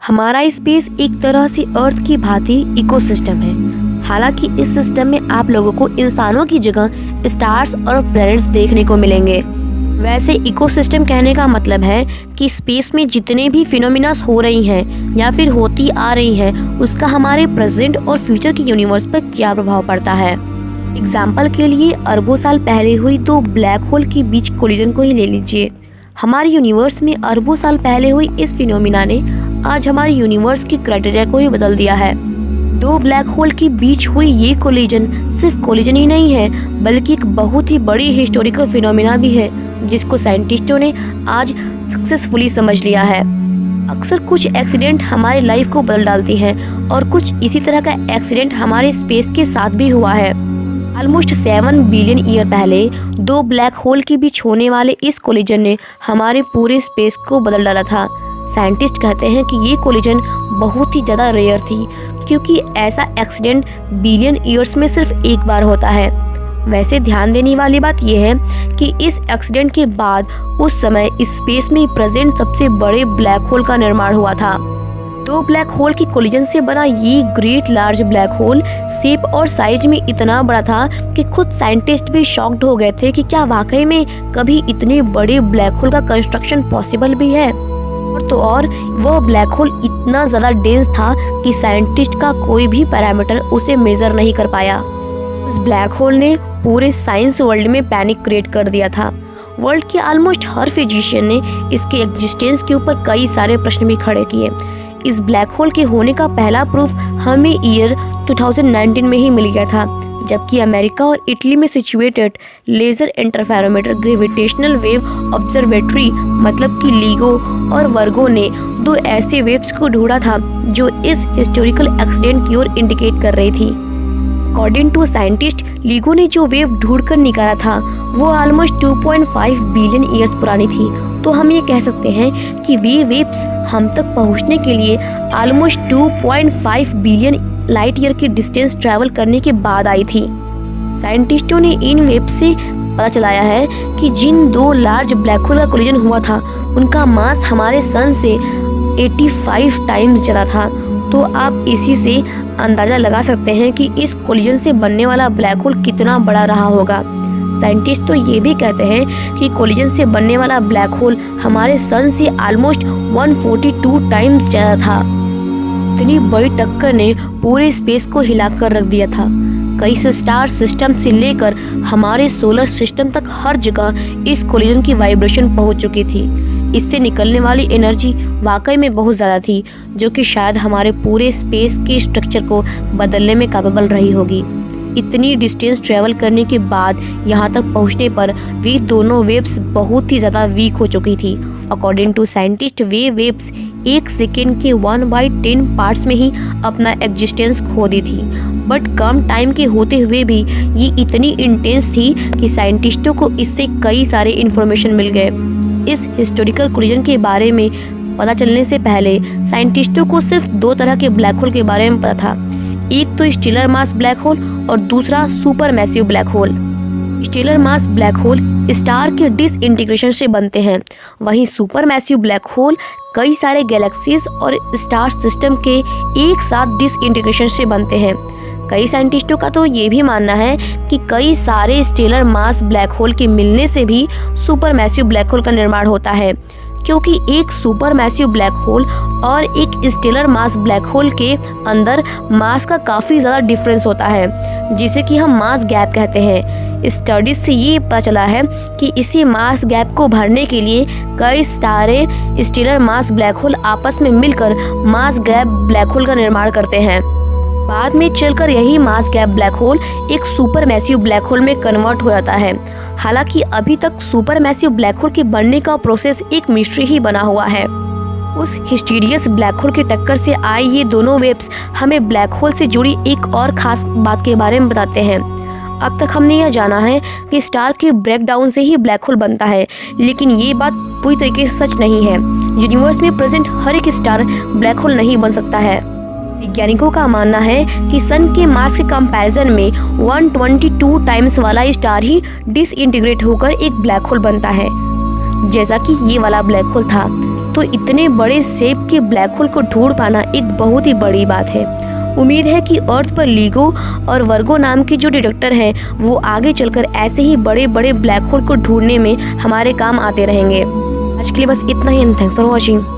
हमारा स्पेस एक तरह से अर्थ की भांति इकोसिस्टम है। हालांकि इस सिस्टम में आप लोगों को इंसानों की जगह स्टार्स और प्लैनेट्स देखने को मिलेंगे। वैसे इकोसिस्टम कहने का मतलब है कि स्पेस में जितने भी फिनोमिनास हो रही हैं या फिर होती आ रही हैं, उसका हमारे प्रेजेंट और फ्यूचर के यूनिवर्स पर क्या प्रभाव पड़ता है। एग्जाम्पल के लिए अरबों साल पहले हुई दो ब्लैक होल के बीच कोलिजन को ही ले लीजिए। हमारे यूनिवर्स में अरबों साल पहले हुई इस फिनोमिना ने आज हमारे यूनिवर्स की क्राइटेरिया को ही बदल दिया है। दो ब्लैक होल के बीच हुई ये कोलिजन सिर्फ कोलिजन ही नहीं है, बल्कि एक बहुत ही बड़ी हिस्टोरिकल फिनोमिना भी है, जिसको साइंटिस्टों ने आज सक्सेसफुली समझ लिया है। अक्सर कुछ एक्सीडेंट हमारी लाइफ को बदल डालती हैं और कुछ इसी तरह का एक्सीडेंट हमारे स्पेस के साथ भी हुआ है। ऑलमोस्ट 7 बिलियन ईयर पहले दो ब्लैक होल के बीच होने वाले इस कोलिजन ने हमारे पूरे स्पेस को बदल डाला था। साइंटिस्ट कहते हैं कि ये कोलिजन बहुत ही ज़्यादा रेयर थी, क्योंकि ऐसा एक्सीडेंट बिलियन ईयर्स में सिर्फ एक बार होता है। वैसे ध्यान देने वाली बात यह है कि इस एक्सीडेंट के बाद उस समय स्पेस में प्रेजेंट सबसे बड़े ब्लैक होल का निर्माण हुआ था। दो ब्लैक होल की कोलिजन से बना ये great large black hole shape और साइज में इतना बड़ा था कि खुद साइंटिस्ट भी शॉक्ड हो गए थे कि क्या वाकई में कभी इतने बड़े ब्लैक होल का कंस्ट्रक्शन पॉसिबल भी है। और वो ब्लैक होल इतना ज़्यादा डेंस था कि साइंटिस्ट का कोई भी पैरामीटर उसे मेजर नहीं कर पाया। उस ब्लैक होल ने पूरे साइंस वर्ल्ड में पैनिक क्रिएट कर दिया था। वर्ल्ड के ऑलमोस्ट हर फिजिशियन ने इसके एग्जिस्टेंस के ऊपर कई सारे प्रश्न भी खड़े किए। इस ब्लैक होल के होने का पहला प्रूफ हमें ईयर 2019 में ही मिल गया था, जबकि अमेरिका और इटली में situated laser interferometer gravitational wave observatory मतलब कि लीगो और वर्गो ने दो ऐसे वेव्स को ढूंढा था जो इस हिस्टोरिकल एक्सीडेंट की ओर इंडिकेट कर रही थी। अकॉर्डिंग टू साइंटिस्ट, लीगो ने जो वेव ढूंढकर निकाला था वो ऑलमोस्ट 2.5 बिलियन ईयर्स पुरानी थी। तो हम ये कह सकते हैं कि वे वेव्स हम तक पहुंचने के लिए ऑलमोस्ट 2.5 बिलियन लाइट ईयर की डिस्टेंस ट्रैवल करने के बाद आई थी। साइंटिस्टों ने इन वेव्स से पता चलाया है कि जिन दो लार्ज ब्लैक होल का कोलिजन हुआ था उनका मास हमारे सन से 85 टाइम्स ज़्यादा था। तो आप इसी से अंदाज़ा लगा सकते हैं कि इस कोलिजन से बनने वाला ब्लैक होल कितना बड़ा रहा होगा। साइंटिस्ट तो ये भी कहते हैं कि कोलिजन से बनने वाला ब्लैक होल हमारे सन से ऑलमोस्ट 142 टाइम्स ज़्यादा था। इतनी बड़ी टक्कर ने पूरे स्पेस को हिलाकर रख दिया था। कई स्टार सिस्टम से लेकर हमारे सोलर सिस्टम तक हर जगह इस कोलिजन की वाइब्रेशन पहुंच चुकी थी। इससे निकलने वाली एनर्जी वाकई में बहुत ज़्यादा थी, जो कि शायद हमारे पूरे स्पेस के स्ट्रक्चर को बदलने में कैपेबल रही होगी। इतनी डिस्टेंस ट्रैवल करने के बाद यहाँ तक पहुँचने पर वे दोनों वेव्स बहुत ही ज़्यादा वीक हो चुकी थी। अकॉर्डिंग टू साइंटिस्ट, वे वेव्स 1 सेकेंड के 1/10 पार्ट्स में ही अपना एग्जिस्टेंस खो दी थी। बट कम टाइम के होते हुए भी ये इतनी इंटेंस थी कि साइंटिस्टों को इससे कई सारे इन्फॉर्मेशन मिल गए। इस हिस्टोरिकल कोलिजन के बारे में पता चलने से पहले साइंटिस्टों को सिर्फ 2 तरह के ब्लैक होल के बारे में पता था। एक तो स्टेलर मास ब्लैक होल और दूसरा super massive black hole. Stellar mass black hole star के डिसइंटीग्रेशन से बनते हैं, वहीं सुपर मैसिव ब्लैक होल कई सारे गैलेक्सीज और स्टार सिस्टम के एक साथ डिसइंटीग्रेशन से बनते हैं। कई साइंटिस्टों का तो ये भी मानना है कि कई सारे स्टेलर मास ब्लैक होल के मिलने से भी सुपर मैसिव ब्लैक होल का निर्माण होता है, क्योंकि एक सुपर मैसिव ब्लैक होल और एक स्टेलर मास ब्लैक होल के अंदर मास का काफ़ी ज़्यादा डिफरेंस होता है, जिसे कि हम मास गैप कहते हैं। स्टडीज से ये पता चला है कि इसी मास गैप को भरने के लिए कई सारे स्टेलर मास ब्लैक होल आपस में मिलकर मास गैप ब्लैक होल का निर्माण करते हैं। बाद में चलकर यही मास गैप ब्लैक होल एक सुपर मैसिव ब्लैक होल में कन्वर्ट हो जाता है। हालांकि अभी तक सुपर मैसिव ब्लैक होल के बनने का प्रोसेस एक मिस्ट्री ही बना हुआ है। उस हिस्टीरियस ब्लैक होल की टक्कर से आए ये दोनों वेव्स हमें ब्लैक होल से जुड़ी एक और खास बात के बारे में बताते हैं। अब तक हमने यह जाना है कि स्टार के ब्रेकडाउन से ही ब्लैक होल बनता है, लेकिन ये बात पूरी तरीके से सच नहीं है। यूनिवर्स में प्रेजेंट हर एक स्टार ब्लैक होल नहीं बन सकता है। वैज्ञानिकों का मानना है कि सन के मास के कंपैरिजन में 122 टाइम्स वाला स्टार ही डिसइंटीग्रेट होकर एक ब्लैक होल बनता है, जैसा कि ये वाला ब्लैक होल था। तो इतने बड़े शेप के ब्लैक होल को ढूंढ पाना एक बहुत ही बड़ी बात है। उम्मीद है कि अर्थ पर लीगो और वर्गो नाम के जो डिटेक्टर हैं वो आगे चलकर ऐसे ही बड़े बड़े ब्लैक होल को ढूंढने में हमारे काम आते रहेंगे। आज के लिए बस इतना ही, एंड थैंक्स फॉर वॉचिंग।